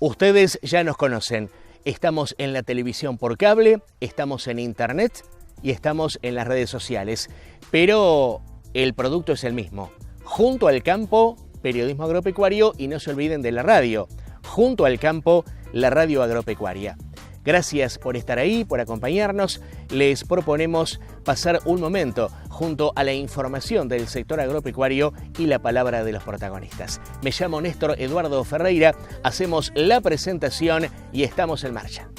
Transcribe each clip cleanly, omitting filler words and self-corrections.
Ustedes ya nos conocen. Estamos en la televisión por cable, estamos en internet y estamos en las redes sociales. Pero el producto es el mismo. Junto al campo, periodismo agropecuario, y no se olviden de la radio. Junto al campo, la radio agropecuaria. Gracias por estar ahí, por acompañarnos. Les proponemos pasar un momento junto a la información del sector agropecuario y la palabra de los protagonistas. Me llamo Néstor Eduardo Ferreira, hacemos la presentación y estamos en marcha.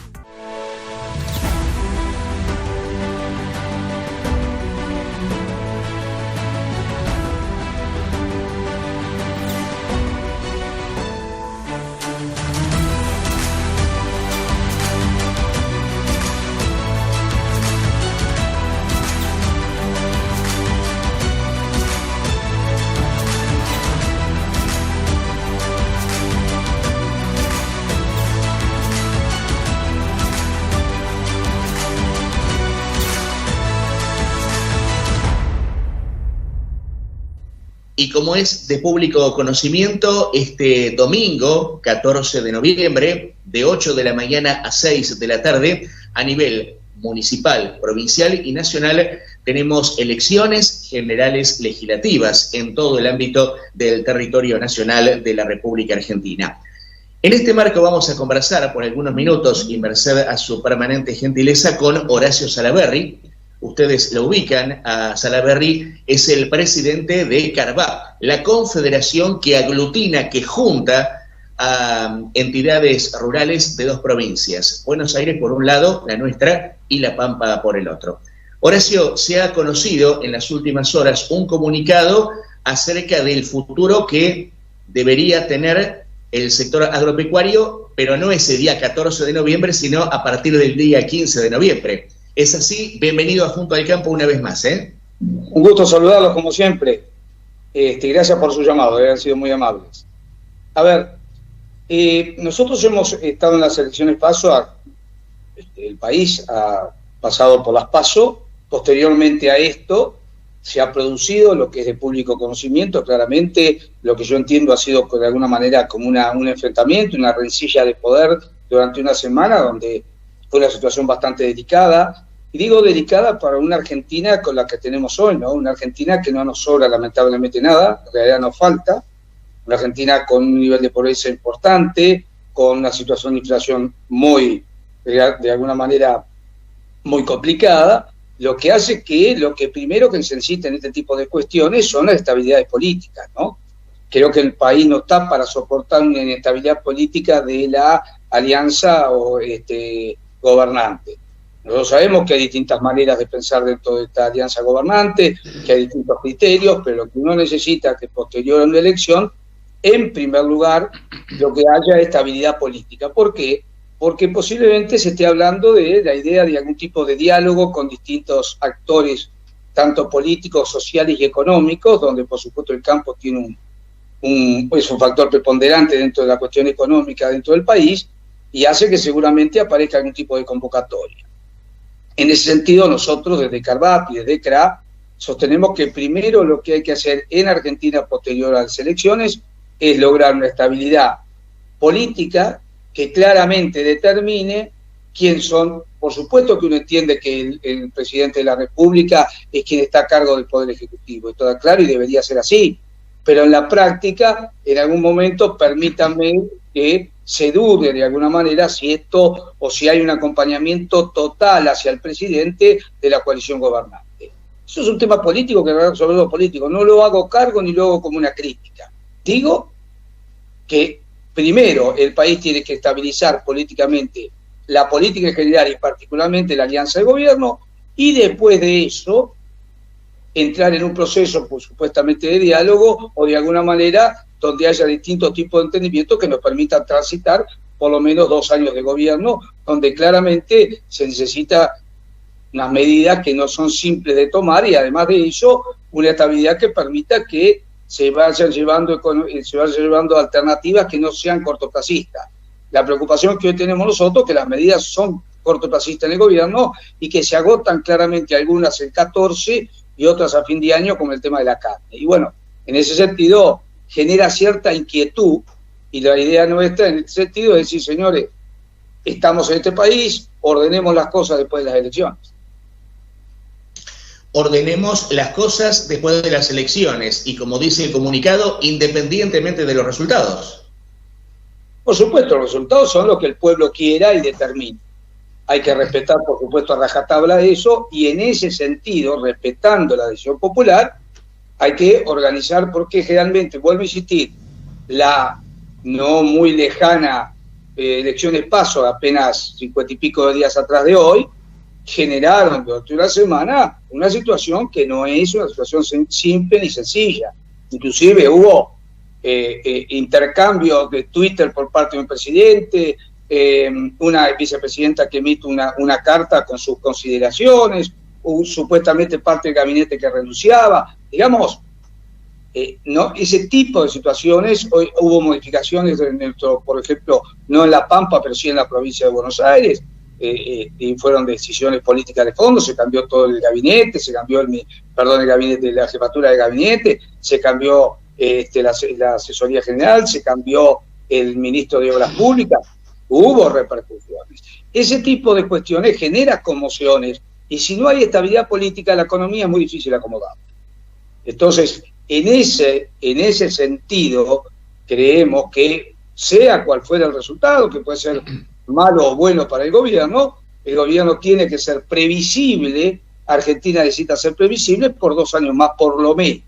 Y como es de público conocimiento, este domingo, 14 de noviembre, de 8 de la mañana a 6 de la tarde, a nivel municipal, provincial y nacional, tenemos elecciones generales legislativas en todo el ámbito del territorio nacional de la República Argentina. En este marco vamos a conversar por algunos minutos, y merced a su permanente gentileza, con Horacio Salaberry. Ustedes lo ubican, a Salaberry es el presidente de CARVAP, la confederación que aglutina, que junta a entidades rurales de dos provincias, Buenos Aires por un lado, la nuestra, y La Pampa por el otro. Horacio, se ha conocido en las últimas horas un comunicado acerca del futuro que debería tener el sector agropecuario, pero no ese día 14 de noviembre, sino a partir del día 15 de noviembre. ¿Es así? Bienvenido a Junto al Campo una vez más, ¿eh? Un gusto saludarlos como siempre. Gracias por su llamado, han sido muy amables. A ver, nosotros hemos estado en las elecciones PASO, el país ha pasado por las PASO, posteriormente a esto se ha producido lo que es de público conocimiento, claramente lo que yo entiendo ha sido de alguna manera como un enfrentamiento, una rencilla de poder durante una semana donde fue una situación bastante delicada. Y digo delicada para una Argentina con la que tenemos hoy, ¿no? Una Argentina que no nos sobra lamentablemente nada, en realidad nos falta. Una Argentina con un nivel de pobreza importante, con una situación de inflación muy, de alguna manera, muy complicada, lo que hace que lo que primero que se necesita en este tipo de cuestiones son las estabilidades políticas, ¿no? Creo que el país no está para soportar una inestabilidad política de la alianza gobernante. Nosotros sabemos que hay distintas maneras de pensar dentro de esta alianza gobernante, que hay distintos criterios, pero lo que uno necesita es que posterior a una elección, en primer lugar, lo que haya estabilidad política. ¿Por qué? Porque posiblemente se esté hablando de la idea de algún tipo de diálogo con distintos actores, tanto políticos, sociales y económicos, donde por supuesto el campo tiene es un factor preponderante dentro de la cuestión económica dentro del país, y hace que seguramente aparezca algún tipo de convocatoria. En ese sentido, nosotros desde CARVAP y desde CRA sostenemos que primero lo que hay que hacer en Argentina posterior a las elecciones es lograr una estabilidad política que claramente determine quién son. Por supuesto que uno entiende que el presidente de la República es quien está a cargo del Poder Ejecutivo, esto está claro y debería ser así, pero en la práctica, en algún momento, permítanme que se dude de alguna manera si esto o si hay un acompañamiento total hacia el presidente de la coalición gobernante. Eso es un tema político que sobre lo político. No lo hago cargo ni lo hago como una crítica. Digo que primero el país tiene que estabilizar políticamente la política en general y particularmente la alianza de gobierno, y después de eso entrar en un proceso pues, supuestamente de diálogo o de alguna manera donde haya distintos tipos de entendimiento que nos permitan transitar por lo menos 2 años de gobierno, donde claramente se necesita unas medidas que no son simples de tomar y además de ello una estabilidad que permita que se vayan llevando alternativas que no sean cortoplacistas. La preocupación que hoy tenemos nosotros es que las medidas son cortoplacistas en el gobierno y que se agotan claramente algunas el 14 y otras a fin de año, como el tema de la carne. Y bueno, en ese sentido genera cierta inquietud Y la idea nuestra en este sentido es decir, señores, estamos en este país, ordenemos las cosas después de las elecciones. Ordenemos las cosas después de las elecciones y, como dice el comunicado, independientemente de los resultados. Por supuesto, los resultados son lo que el pueblo quiera y determine. Hay que respetar, por supuesto, a rajatabla eso, y en ese sentido, respetando la decisión popular, hay que organizar, porque generalmente, vuelvo a insistir, la no muy lejana elecciones PASO, apenas 50 y pico de días atrás de hoy, generaron durante una semana una situación que no es una situación simple ni sencilla. Inclusive hubo intercambio de Twitter por parte de un presidente, una vicepresidenta que emite una carta con sus consideraciones, supuestamente parte del gabinete que renunciaba, digamos, no, ese tipo de situaciones. Hoy hubo modificaciones por ejemplo, no en La Pampa, pero sí en la provincia de Buenos Aires, y fueron decisiones políticas de fondo. Se cambió todo el gabinete, se cambió el gabinete, la jefatura de gabinete, se cambió la asesoría general, se cambió el ministro de Obras Públicas, hubo repercusiones. Ese tipo de cuestiones genera conmociones, y si no hay estabilidad política, la economía es muy difícil acomodar. Entonces, en ese sentido, creemos que, sea cual fuera el resultado, que puede ser malo o bueno para el gobierno tiene que ser previsible. Argentina necesita ser previsible por 2 años más, por lo menos.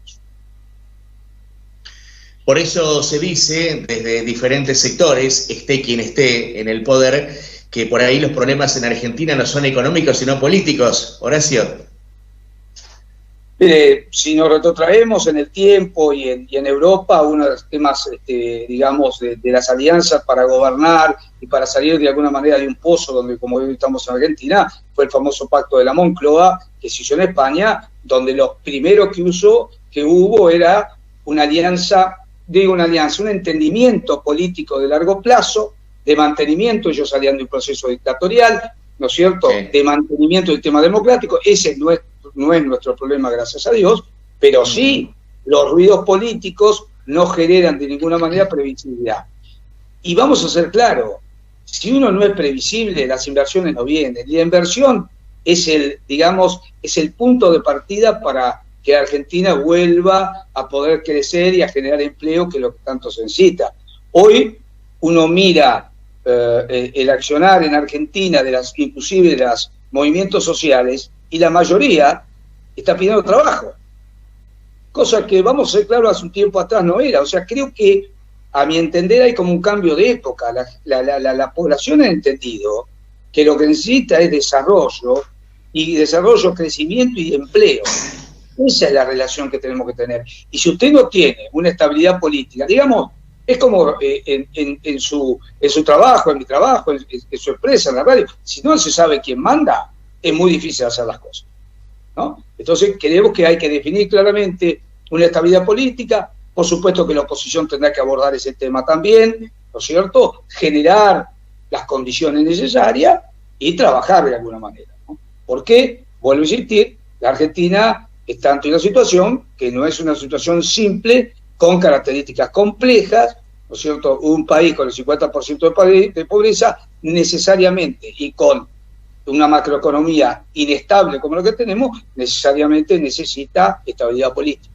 Por eso se dice desde diferentes sectores, esté quien esté en el poder, que por ahí los problemas en Argentina no son económicos sino políticos. Horacio. Si nos retrotraemos en el tiempo y en Europa, uno de los temas, digamos, de las alianzas para gobernar y para salir de alguna manera de un pozo donde, como hoy estamos en Argentina, fue el famoso Pacto de la Moncloa, que se hizo en España, donde lo primero que hubo era un entendimiento político de largo plazo, de mantenimiento. Ellos salían de un proceso dictatorial, ¿no es cierto?, sí, de mantenimiento del tema democrático. Ese no es nuestro problema, gracias a Dios, pero sí los ruidos políticos no generan de ninguna manera previsibilidad. Y vamos a ser claros, si uno no es previsible, las inversiones no vienen. Y la inversión es el punto de partida para que Argentina vuelva a poder crecer y a generar empleo, que es lo que tanto se necesita. Hoy uno mira el accionar en Argentina inclusive de los movimientos sociales, y la mayoría está pidiendo trabajo, cosa que, vamos a ser claros, hace un tiempo atrás no era. O sea, creo que, a mi entender, hay como un cambio de época. La población ha entendido que lo que necesita es desarrollo, crecimiento y empleo. Esa es la relación que tenemos que tener. Y si usted no tiene una estabilidad política, digamos, es como en su trabajo, en mi trabajo, en su empresa, en la radio, si no se sabe quién manda, es muy difícil hacer las cosas, ¿no? Entonces, creemos que hay que definir claramente una estabilidad política. Por supuesto que la oposición tendrá que abordar ese tema también, ¿no es cierto?, generar las condiciones necesarias y trabajar de alguna manera, ¿no? Porque, vuelvo a insistir, la Argentina está ante una situación que no es una situación simple, con características complejas, ¿no es cierto? Un país con el 50% de pobreza, necesariamente, y con una macroeconomía inestable como lo que tenemos, necesariamente necesita estabilidad política.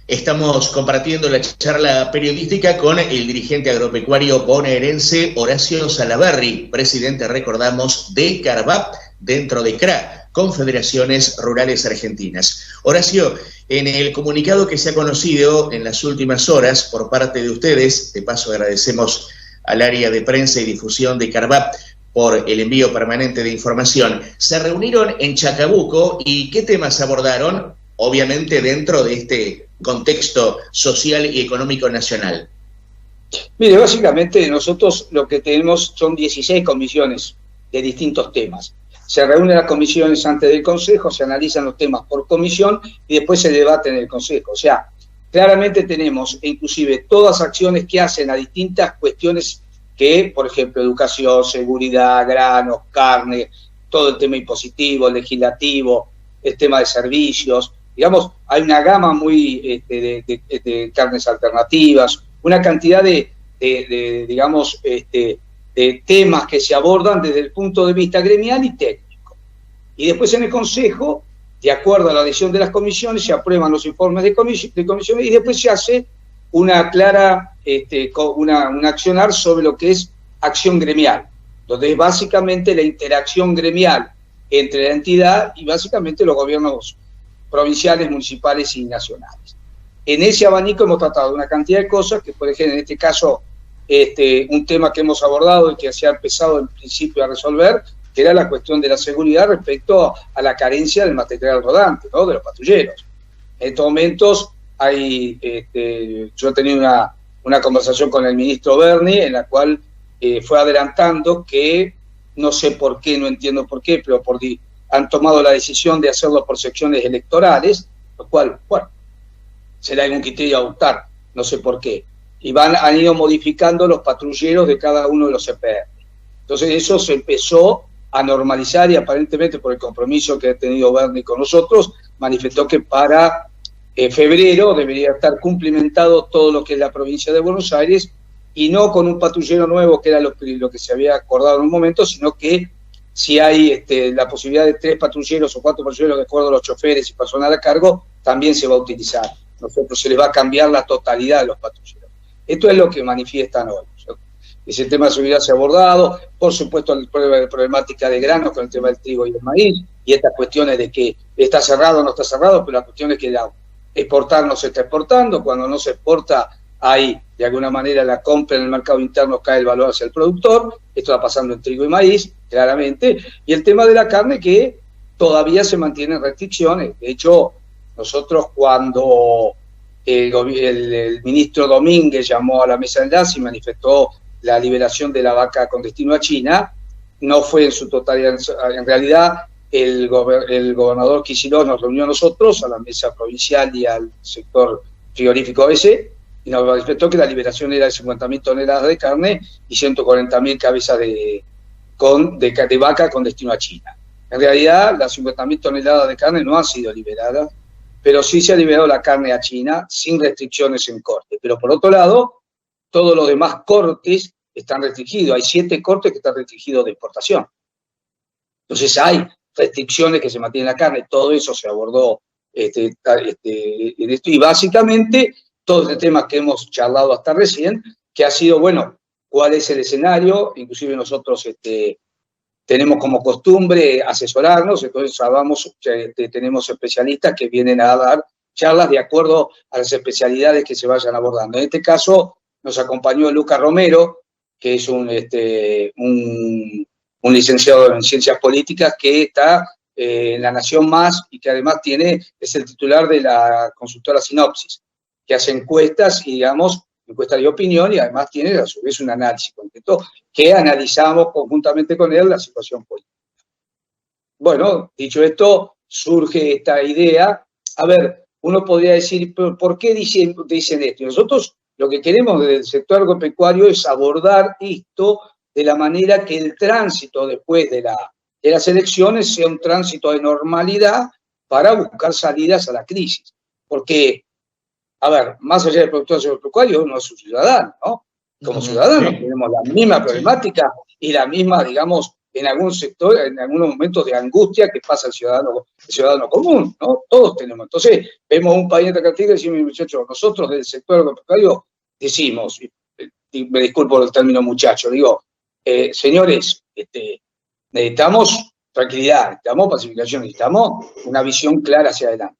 Estamos compartiendo la charla periodística con el dirigente agropecuario bonaerense Horacio Salaverry, presidente, recordamos, de CARVAP, dentro de CRA, Confederaciones Rurales Argentinas. Horacio, en el comunicado que se ha conocido en las últimas horas por parte de ustedes, de paso agradecemos al área de prensa y difusión de CARVAP por el envío permanente de información, se reunieron en Chacabuco y ¿qué temas abordaron? Obviamente dentro de este contexto social y económico nacional. Mire, básicamente nosotros lo que tenemos son 16 comisiones de distintos temas. Se reúnen las comisiones antes del Consejo, se analizan los temas por comisión y después se debate en el Consejo. O sea, claramente tenemos inclusive todas acciones que hacen a distintas cuestiones que, por ejemplo, educación, seguridad, granos, carne, todo el tema impositivo, legislativo, el tema de servicios. Digamos, hay una gama muy de carnes alternativas, una cantidad de digamos, de temas que se abordan desde el punto de vista gremial y técnico. Y después en el Consejo, de acuerdo a la decisión de las comisiones, se aprueban los informes de comisiones y después se hace una clara, un accionar sobre lo que es acción gremial, donde es básicamente la interacción gremial entre la entidad y básicamente los gobiernos provinciales, municipales y nacionales. En ese abanico hemos tratado una cantidad de cosas que, por ejemplo, en este caso, un tema que hemos abordado y que se ha empezado en principio a resolver, que era la cuestión de la seguridad respecto a la carencia del material rodante, ¿no?, de los patrulleros. En estos momentos hay, yo he tenido una conversación con el ministro Berni, en la cual fue adelantando que, no sé por qué, no entiendo por qué, pero han tomado la decisión de hacerlo por secciones electorales, lo cual, bueno, será algún criterio a adoptar, no sé por qué. Y han ido modificando los patrulleros de cada uno de los CPR. Entonces eso se empezó a normalizar y aparentemente por el compromiso que ha tenido Berni con nosotros, manifestó que para febrero debería estar cumplimentado todo lo que es la provincia de Buenos Aires, y no con un patrullero nuevo, que era lo que se había acordado en un momento, sino que si hay la posibilidad de 3 patrulleros o 4 patrulleros, de acuerdo a los choferes y personal a cargo, también se va a utilizar. Nosotros se les va a cambiar la totalidad de los patrulleros. Esto es lo que manifiestan hoy, ¿no? Ese tema de seguridad se ha abordado, por supuesto la problemática de granos con el tema del trigo y el maíz, y estas cuestiones de que está cerrado o no está cerrado, pero la cuestión es que exportar no se está exportando, cuando no se exporta hay de alguna manera la compra en el mercado interno, cae el valor hacia el productor, esto está pasando en trigo y maíz, claramente, y el tema de la carne, que todavía se mantienen restricciones. De hecho, nosotros cuando el ministro Domínguez llamó a la mesa de enlace y manifestó la liberación de la vaca con destino a China, no fue en su totalidad, en realidad el gobernador Kicillof nos reunió a nosotros, a la mesa provincial y al sector frigorífico ABC, y nos manifestó que la liberación era de 50.000 toneladas de carne y 140.000 cabezas de vaca con destino a China. En realidad, las 50.000 toneladas de carne no han sido liberadas, pero sí se ha liberado la carne a China sin restricciones en corte. Pero por otro lado, todos los demás cortes están restringidos. Hay 7 cortes que están restringidos de exportación. Entonces hay restricciones que se mantienen la carne. Todo eso se abordó en esto. Y básicamente todo este tema que hemos charlado hasta recién, que ha sido, bueno, cuál es el escenario. Inclusive nosotros tenemos como costumbre asesorarnos, entonces tenemos especialistas que vienen a dar charlas de acuerdo a las especialidades que se vayan abordando. En este caso nos acompañó Lucas Romero, que es un licenciado en Ciencias Políticas que está en La Nación Más y que además es el titular de la consultora Sinopsis, que hace encuestas y, digamos, encuestas de opinión, y además tiene a su vez un análisis concreto que analizamos conjuntamente con él la situación política. Bueno, dicho esto, surge esta idea. A ver, uno podría decir, ¿por qué dicen esto? Nosotros lo que queremos desde el sector agropecuario es abordar esto de la manera que el tránsito después de las elecciones sea un tránsito de normalidad para buscar salidas a la crisis. Porque, a ver, más allá del productor agropecuario, uno es un ciudadano, ¿no? Como ciudadanos tenemos la misma problemática y la misma, digamos, en algún sector, en algunos momentos de angustia que pasa el ciudadano común, ¿no? Todos tenemos. Entonces, vemos un país de características y decimos, muchachos, nosotros del sector agropecuario decimos, y me disculpo por el término muchacho, digo, señores, necesitamos tranquilidad, necesitamos pacificación, necesitamos una visión clara hacia adelante.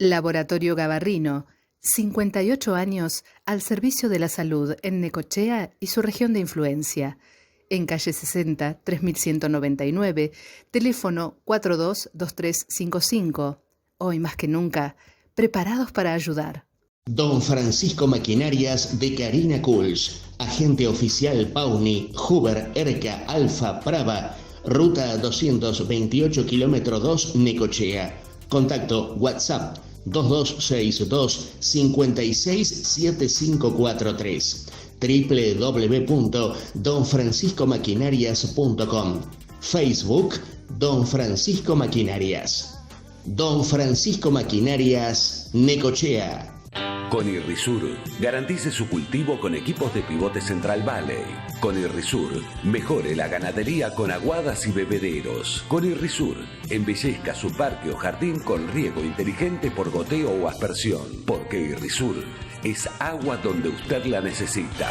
Laboratorio Gabarrino, 58 años al servicio de la salud en Necochea y su región de influencia. En calle 60, 3199, teléfono 422355. Hoy más que nunca, preparados para ayudar. Don Francisco Maquinarias de Karina Kuls, agente oficial Pauni, Huber, Erca, Alfa, Brava, ruta 228 kilómetro 2, Necochea. Contacto WhatsApp 2262 567543, www.donfranciscomaquinarias.com, Facebook Don Francisco Maquinarias. Don Francisco Maquinarias, Necochea. Con Irrisur, garantice su cultivo con equipos de pivote Central Valley. Con Irrisur, mejore la ganadería con aguadas y bebederos. Con Irrisur, embellezca su parque o jardín con riego inteligente por goteo o aspersión. Porque Irrisur es agua donde usted la necesita.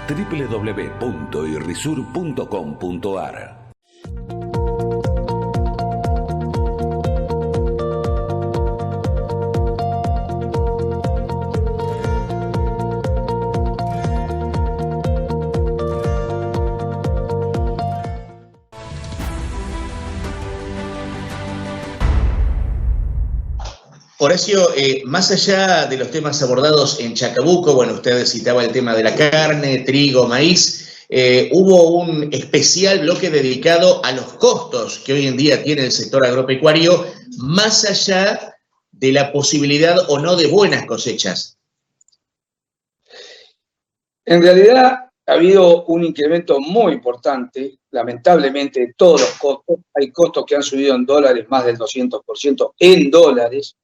www.irrisur.com.ar. Horacio, más allá de los temas abordados en Chacabuco, bueno, usted citaba el tema de la carne, trigo, maíz, hubo un especial bloque dedicado a los costos que hoy en día tiene el sector agropecuario, más allá de la posibilidad o no de buenas cosechas. En realidad ha habido un incremento muy importante, lamentablemente, de todos los costos. Hay costos que han subido en dólares más del 200% en dólares.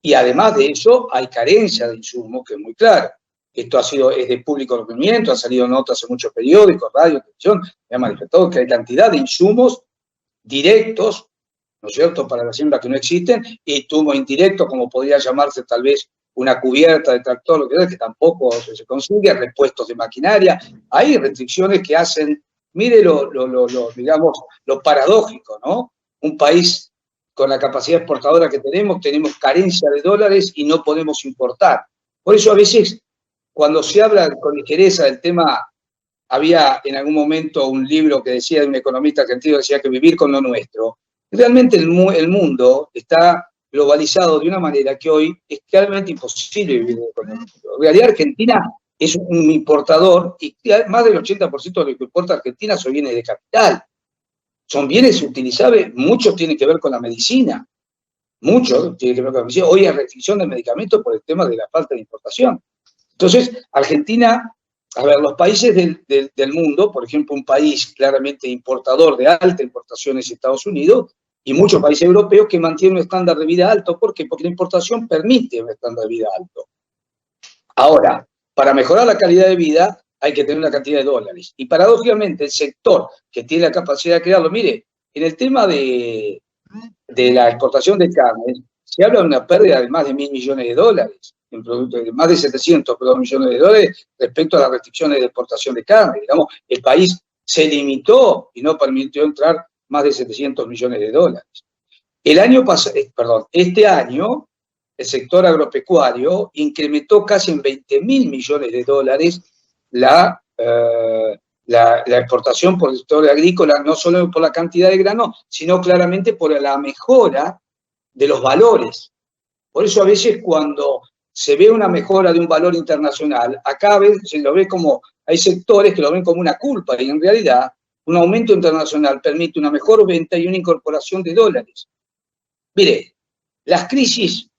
Y además de eso, hay carencia de insumos, que es muy claro. Esto es de público conocimiento, ha salido notas en muchos periódicos, radio, televisión, me ha manifestado que hay cantidad de insumos directos, ¿no es cierto?, para la siembra que no existen, y insumos indirectos, como podría llamarse tal vez una cubierta de tractor, lo que tampoco se consigue, repuestos de maquinaria. Hay restricciones que hacen, mire digamos, lo paradójico, ¿no? Un país con la capacidad exportadora que tenemos carencia de dólares y no podemos importar. Por eso a veces, cuando se habla con ligereza del tema, había en algún momento un libro que decía, de un economista argentino, decía que vivir con lo nuestro. Realmente el mundo está globalizado de una manera que hoy es claramente imposible vivir con lo nuestro. En realidad Argentina es un importador y más del 80% de lo que importa Argentina son bienes de capital. Son bienes utilizables, muchos tienen que ver con la medicina, muchos tienen que ver con la medicina. Hoy hay restricción de medicamentos por el tema de la falta de importación. Entonces, Argentina, a ver, los países del mundo, por ejemplo, un país claramente importador de alta importación es Estados Unidos, y muchos países europeos que mantienen un estándar de vida alto. ¿Por qué? Porque la importación permite un estándar de vida alto. Ahora, para mejorar la calidad de vida, hay que tener una cantidad de dólares. Y paradójicamente, el sector que tiene la capacidad de crearlo, mire, en el tema de la exportación de carne, se habla de una pérdida de más de $1.000 millones, en productos, de más de 700 millones de dólares respecto a las restricciones de exportación de carne. Digamos, el país se limitó y no permitió entrar más de 700 millones de dólares. Este año, el sector agropecuario incrementó casi en $20.000 millones de dólares la exportación por el sector agrícola, no solo por la cantidad de grano, sino claramente por la mejora de los valores. Por eso a veces cuando se ve una mejora de un valor internacional, acá se lo ve como, hay sectores que lo ven como una culpa, y en realidad un aumento internacional permite una mejor venta y una incorporación de dólares. Mire, las crisis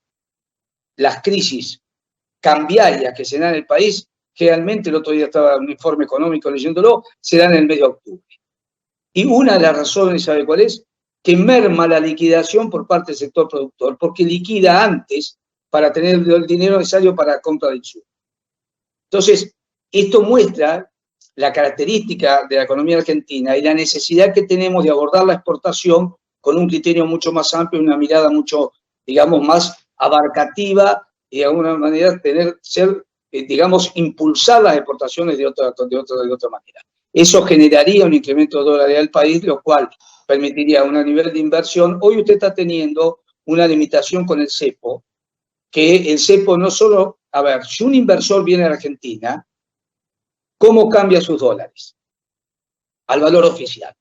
cambiarias que se dan en el país, generalmente, el otro día estaba en un informe económico leyéndolo, se dan en el mes de octubre. Y una de las razones, ¿sabe cuál es? Que merma la liquidación por parte del sector productor, porque liquida antes para tener el dinero necesario para la compra del insumo. Entonces, esto muestra la característica de la economía argentina y la necesidad que tenemos de abordar la exportación con un criterio mucho más amplio y una mirada mucho, digamos, más abarcativa y de alguna manera impulsar las exportaciones de otra manera. Eso generaría un incremento de dólares al país, lo cual permitiría un nivel de inversión. Hoy usted está teniendo una limitación con el cepo, que el cepo no solo, a ver, si un inversor viene a Argentina, ¿cómo cambia sus dólares? Al valor oficial.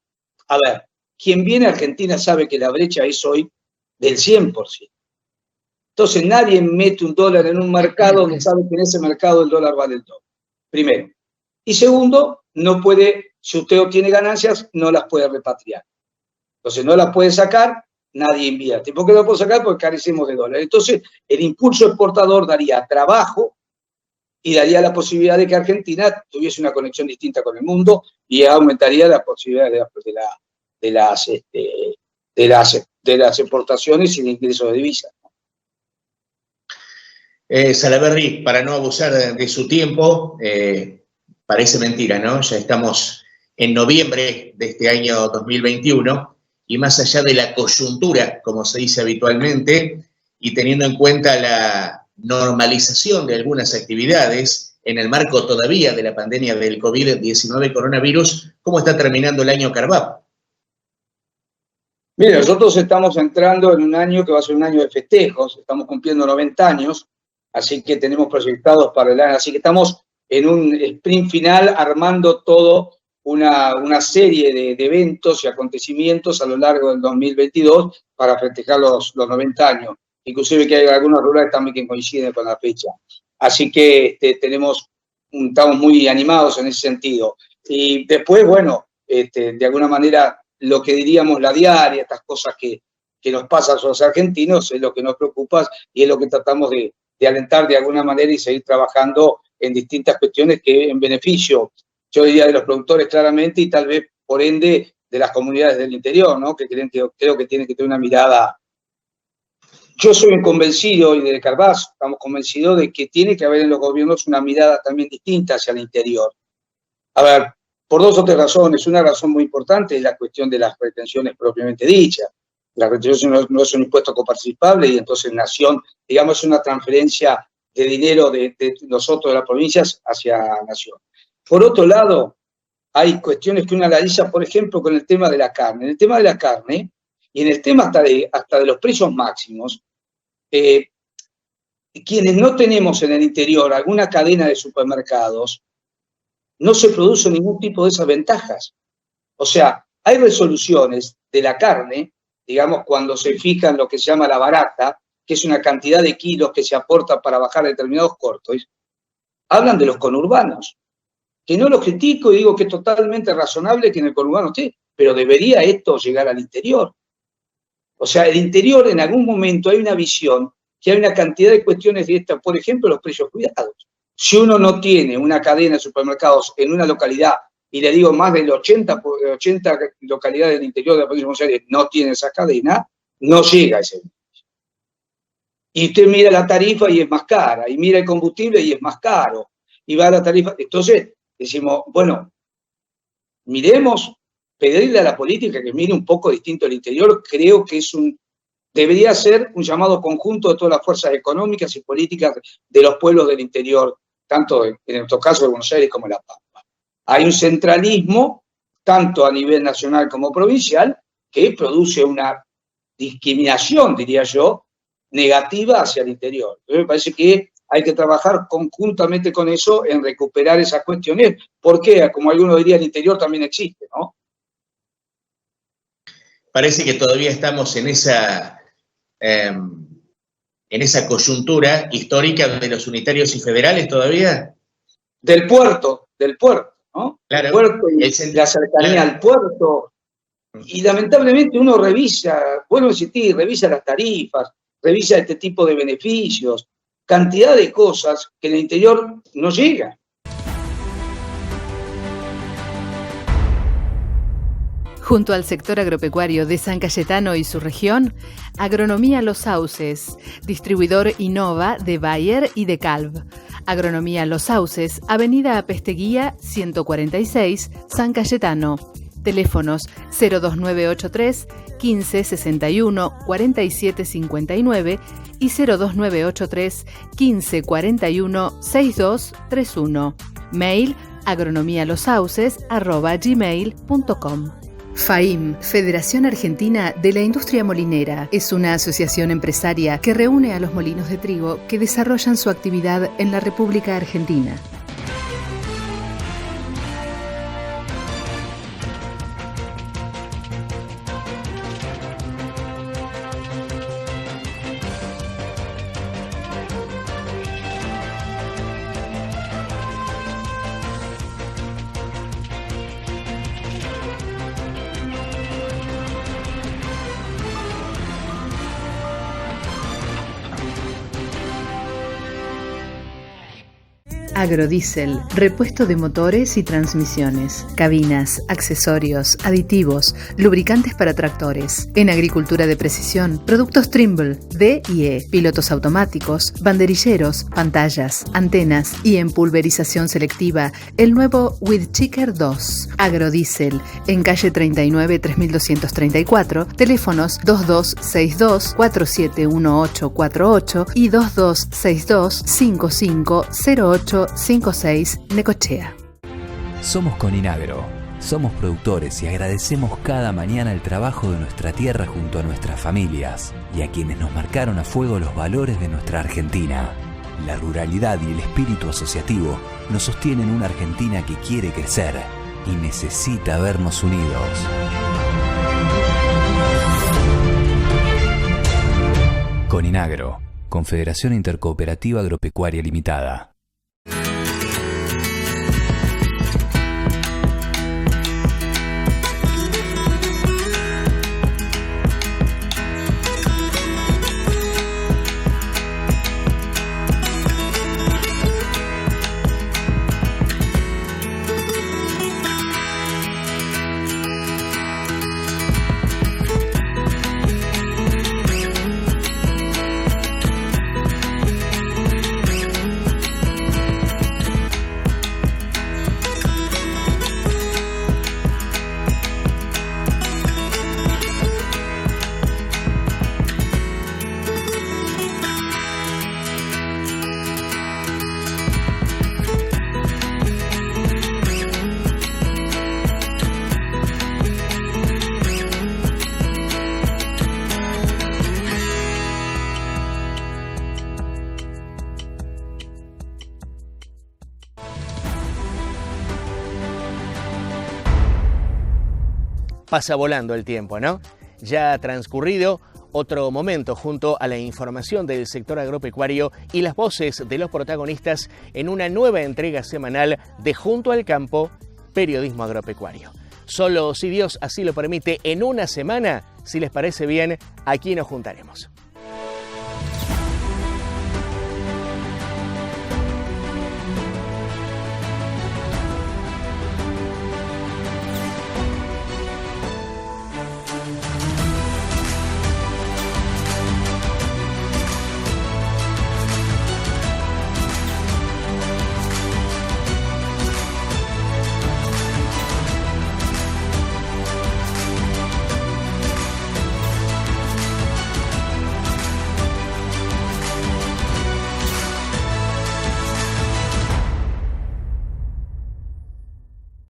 A ver, quien viene a Argentina sabe que la brecha es hoy del 100%. Entonces nadie mete un dólar en un mercado donde sabe que en ese mercado el dólar vale el doble. Primero. Y segundo, no puede, si usted obtiene ganancias, no las puede repatriar. Entonces no las puede sacar, nadie invierte. ¿Por qué no puedo sacar? Porque carecemos de dólares. Entonces el impulso exportador daría trabajo y daría la posibilidad de que Argentina tuviese una conexión distinta con el mundo y aumentaría la posibilidad de las exportaciones y el ingreso de divisas. Salaverry, para no abusar de su tiempo, parece mentira, ¿no? Ya estamos en noviembre de este año 2021 y más allá de la coyuntura, como se dice habitualmente, y teniendo en cuenta la normalización de algunas actividades en el marco todavía de la pandemia del COVID-19 coronavirus, ¿cómo está terminando el año Carvap? Mire, nosotros estamos entrando en un año que va a ser un año de festejos, estamos cumpliendo 90 años, así que tenemos proyectados para el año, así que estamos en un sprint final armando todo una serie de eventos y acontecimientos a lo largo del 2022 para festejar los 90 años. Inclusive que hay algunos rurales también que coinciden con la fecha. Así que estamos muy animados en ese sentido. Y después, bueno, de alguna manera, lo que diríamos la diaria, estas cosas que nos pasan a los argentinos, es lo que nos preocupa y es lo que tratamos de alentar de alguna manera y seguir trabajando en distintas cuestiones que en beneficio, yo diría, de los productores claramente y tal vez, por ende, de las comunidades del interior, ¿no? Que creo que tienen que tener una mirada. Yo soy un convencido, y de Carvap estamos convencidos de que tiene que haber en los gobiernos una mirada también distinta hacia el interior. A ver, por dos o tres razones. Una razón muy importante es la cuestión de las retenciones propiamente dichas. La retención no es un impuesto coparticipable y entonces Nación, digamos, es una transferencia de dinero de nosotros, de las provincias, hacia Nación. Por otro lado, hay cuestiones que uno analiza, por ejemplo, con el tema de la carne. En el tema de la carne, y en el tema hasta de los precios máximos, quienes no tenemos en el interior alguna cadena de supermercados, no se produce ningún tipo de esas ventajas. O sea, hay resoluciones de la carne, digamos, cuando se fija en lo que se llama la barata, que es una cantidad de kilos que se aporta para bajar determinados costos, hablan de los conurbanos, que no lo critico y digo que es totalmente razonable que en el conurbano esté, pero debería esto llegar al interior. O sea, el interior en algún momento hay una visión que hay una cantidad de cuestiones de estas, por ejemplo, los precios cuidados. Si uno no tiene una cadena de supermercados en una localidad, y le digo más del 80 localidades del interior de la provincia de Buenos Aires no tienen esa cadena, no llega a ese beneficio. Y usted mira la tarifa y es más cara, y mira el combustible y es más caro, y va a la tarifa. Entonces decimos, bueno, miremos, pedirle a la política que mire un poco distinto el interior, creo que debería ser un llamado conjunto de todas las fuerzas económicas y políticas de los pueblos del interior, tanto en nuestro caso de Buenos Aires como La Pampa. Hay un centralismo, tanto a nivel nacional como provincial, que produce una discriminación, diría yo, negativa hacia el interior. Entonces me parece que hay que trabajar conjuntamente con eso en recuperar esas cuestiones, porque, como alguno diría, el interior también existe, ¿no? Parece que todavía estamos en esa coyuntura histórica de los unitarios y federales todavía. Del puerto, ¿no? Claro. El puerto y la cercanía al puerto. Y lamentablemente uno revisa las tarifas, revisa este tipo de beneficios, cantidad de cosas que en el interior no llegan. Junto al sector agropecuario de San Cayetano y su región, Agronomía Los Sauces, distribuidor Innova de Bayer y de Calv. Agronomía Los Sauces, Avenida Apesteguía 146, San Cayetano. Teléfonos 02983 15 61 47 59 y 02983 15 41 62 31. Mail agronomialosauces@gmail.com. FAIM, Federación Argentina de la Industria Molinera, es una asociación empresaria que reúne a los molinos de trigo que desarrollan su actividad en la República Argentina. Agrodiesel, repuesto de motores y transmisiones, cabinas, accesorios, aditivos, lubricantes para tractores. En agricultura de precisión, productos Trimble, D y E, pilotos automáticos, banderilleros, pantallas, antenas y en pulverización selectiva, el nuevo Weedchicker 2. Agrodiesel, en calle 39 3234, teléfonos 2262 471848 y 2262 550856 Necochea. Somos Coninagro, somos productores y agradecemos cada mañana el trabajo de nuestra tierra junto a nuestras familias y a quienes nos marcaron a fuego los valores de nuestra Argentina. La ruralidad y el espíritu asociativo nos sostienen una Argentina que quiere crecer y necesita vernos unidos. Coninagro, Confederación Intercooperativa Agropecuaria Limitada. Pasa volando el tiempo, ¿no? Ya ha transcurrido otro momento junto a la información del sector agropecuario y las voces de los protagonistas en una nueva entrega semanal de Junto al Campo, Periodismo Agropecuario. Solo si Dios así lo permite, en una semana, si les parece bien, aquí nos juntaremos.